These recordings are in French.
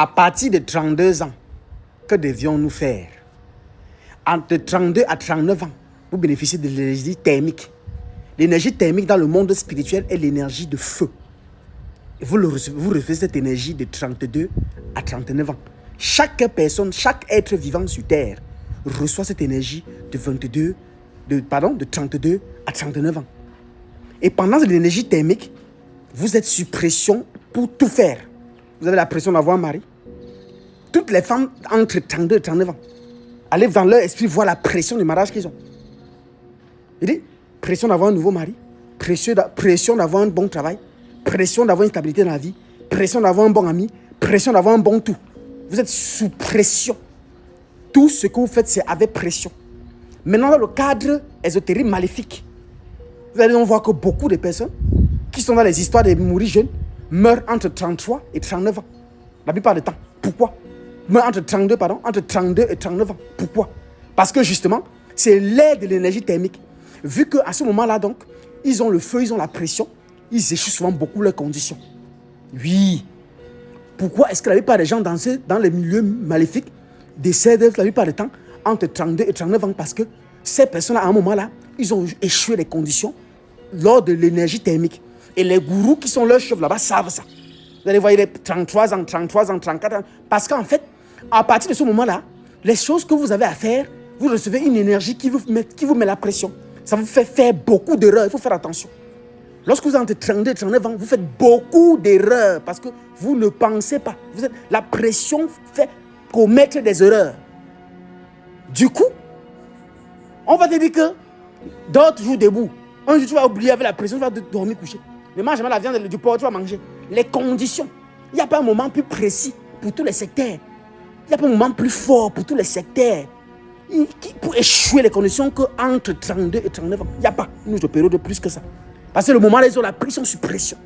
À partir de 32 ans, que devions-nous faire? Entre 32 à 39 ans, vous bénéficiez de l'énergie thermique. L'énergie thermique dans le monde spirituel est l'énergie de feu. Et vous recevez cette énergie de 32 à 39 ans. Chaque personne, chaque être vivant sur Terre reçoit cette énergie de 32 à 39 ans. Et pendant l'énergie thermique, vous êtes sous pression pour tout faire. Vous avez la pression d'avoir un mari. Toutes les femmes entre 32 et 39 ans, allez dans leur esprit voir la pression du mariage qu'ils ont. Il dit, pression d'avoir un nouveau mari, pression d'avoir un bon travail, pression d'avoir une stabilité dans la vie, pression d'avoir un bon ami, pression d'avoir un bon tout. Vous êtes sous pression. Tout ce que vous faites, c'est avec pression. Maintenant, dans le cadre ésotérique maléfique, vous allez donc voir que beaucoup de personnes qui sont dans les histoires de mourir jeunes meurent entre 33 et 39 ans. La plupart du temps. Pourquoi? Meurent entre 32 et 39 ans. Pourquoi? Parce que justement, c'est l'ère de l'énergie thermique. Vu qu'à ce moment-là, donc, ils ont le feu, ils ont la pression, ils échouent souvent beaucoup leurs conditions. Oui. Pourquoi est-ce que la plupart des gens dans les milieux maléfiques décèdent la plupart du temps entre 32 et 39 ans? Parce que ces personnes-là, à un moment-là, ils ont échoué les conditions lors de l'énergie thermique. Et les gourous qui sont leurs chefs là-bas savent ça. Vous allez voir, il est 33 ans, 34 ans. Parce qu'en fait, à partir de ce moment-là, les choses que vous avez à faire, vous recevez une énergie qui vous met la pression. Ça vous fait faire beaucoup d'erreurs. Il faut faire attention. Lorsque vous êtes entre 32 et 39 ans, vous faites beaucoup d'erreurs parce que vous ne pensez pas. La pression fait commettre des erreurs. Du coup, on va te dire que d'autres jours debout. Un jour, tu vas oublier avec la pression, tu vas dormir couché. Ne mange jamais la viande du porc, tu vas manger. Les conditions. Il n'y a pas un moment plus précis pour tous les secteurs. Il n'y a pas un moment plus fort pour tous les secteurs. Pour échouer les conditions qu'entre 32 et 39 ans. Il n'y a pas une autre période de plus que ça. Parce que le moment où ils ont la pression sur pression.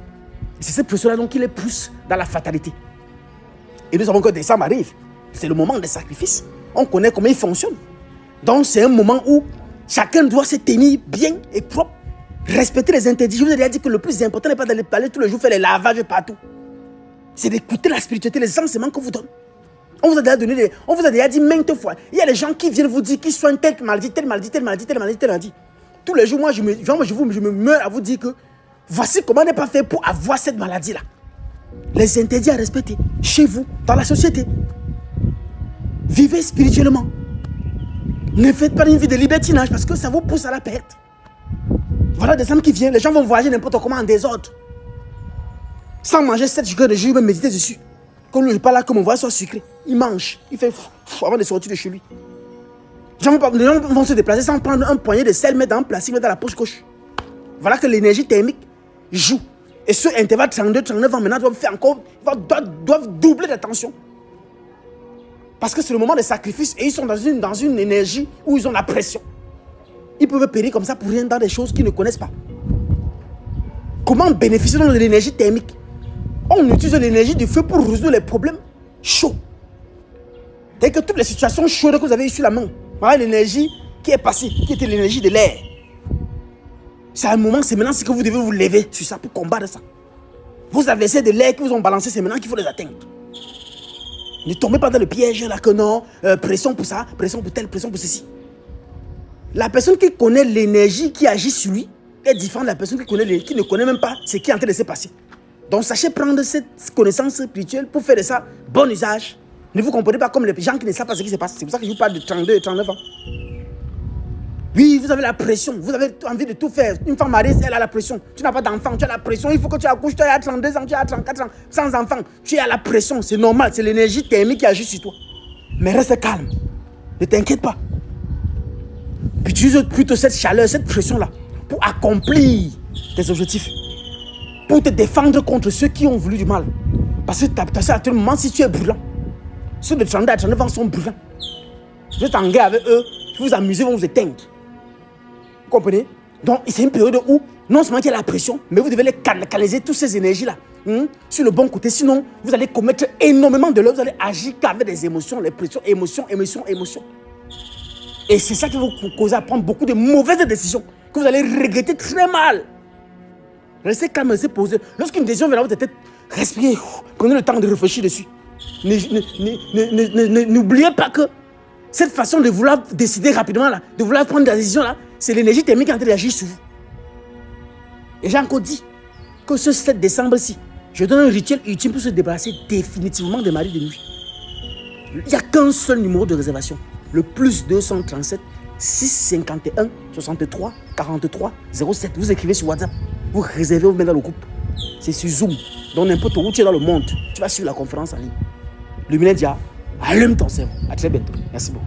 Et c'est cette pression-là donc qui les pousse dans la fatalité. Et nous savons que décembre arrive. C'est le moment des sacrifices. On connaît comment il fonctionne. Donc c'est un moment où chacun doit se tenir bien et propre. Respecter les interdits. Je vous ai déjà dit que le plus important n'est pas d'aller parler tous les jours faire les lavages partout. C'est d'écouter la spiritualité, les enseignements qu'on vous donne. On vous a déjà dit maintes fois. Il y a des gens qui viennent vous dire qu'ils soignent telle maladie. Tous les jours, moi, je me meurs à vous dire que voici comment n'est pas fait pour avoir cette maladie-là. Les interdits à respecter chez vous, dans la société. Vivez spirituellement. Ne faites pas une vie de libertinage parce que ça vous pousse à la perte. Voilà des âmes qui viennent. Les gens vont voyager n'importe comment en désordre. Sans manger 7 jours de jus, il va méditer dessus. Comme lui, il n'est pas là, que mon voyage soit sucré. Il mange. Il fait avant de sortir de chez lui. Les gens vont se déplacer sans prendre un poignet de sel, mettre dans un plastique, mettre dans la poche gauche. Voilà que l'énergie thermique joue. Et ce intervalle 32-39 ans, maintenant, doivent doubler d'attention. Parce que c'est le moment des sacrifices et ils sont dans une énergie où ils ont la pression. Ils peuvent périr comme ça pour rien dans des choses qu'ils ne connaissent pas. Comment bénéficier de l'énergie thermique? On utilise l'énergie du feu pour résoudre les problèmes chauds. C'est-à-dire que toutes les situations chaudes que vous avez eues sur la main, voilà l'énergie qui est passée, qui était l'énergie de l'air. C'est un moment, c'est maintenant que vous devez vous lever sur ça pour combattre ça. Vos adversaires de l'air qui vous ont balancé, c'est maintenant qu'il faut les atteindre. Ne tombez pas dans le piège là que non, pression pour ça, pression pour tel, pression pour ceci. La personne qui connaît l'énergie qui agit sur lui est différente de la personne qui ne connaît même pas ce qui est en train de se passer. Donc sachez prendre cette connaissance spirituelle pour faire de ça bon usage. Ne vous comportez pas comme les gens qui ne savent pas ce qui se passe. C'est pour ça que je vous parle de 32 et 39 ans. Oui, vous avez la pression, vous avez envie de tout faire. Une femme mariée, elle a la pression. Tu n'as pas d'enfant, tu as la pression. Il faut que tu accouches, tu as 32 ans, tu as 34 ans, sans enfant. Tu as la pression, c'est normal, c'est l'énergie thermique qui agit sur toi. Mais reste calme, ne t'inquiète pas. Puis utilise plutôt cette chaleur, cette pression-là, pour accomplir tes objectifs. Pour te défendre contre ceux qui ont voulu du mal. Parce que à tout moment, si tu es brûlant, ceux de 32 à 39 ans sont brûlants. Vous êtes en guerre avec eux, vous vous amusez, vont vous éteindre. Vous comprenez? Donc, c'est une période où, non seulement il y a la pression, mais vous devez les canaliser toutes ces énergies-là sur le bon côté. Sinon, vous allez commettre énormément de l'œuvre, vous allez agir qu'avec des émotions, les pressions, émotions. Et c'est ça qui va vous causer à prendre beaucoup de mauvaises décisions que vous allez regretter très mal. Restez calme, restez posé. Lorsqu'une décision vient dans votre tête, respirez, prenez le temps de réfléchir dessus. N'oubliez pas que cette façon de vouloir décider rapidement, là, de vouloir prendre des décisions, là, c'est l'énergie thermique qui est en train d'agir sur vous. Et j'ai encore dit que ce 7 décembre-ci, je donne un rituel utile pour se débarrasser définitivement des maris de nuit. Il n'y a qu'un seul numéro de réservation. Le plus 237 651 63 43 07. Vous écrivez sur WhatsApp. Vous réservez, vous mettez dans le groupe. C'est sur Zoom. Donc n'importe où tu es dans le monde, tu vas suivre la conférence en ligne. Lumineux Dia, allume ton cerveau. À très bientôt. Merci beaucoup.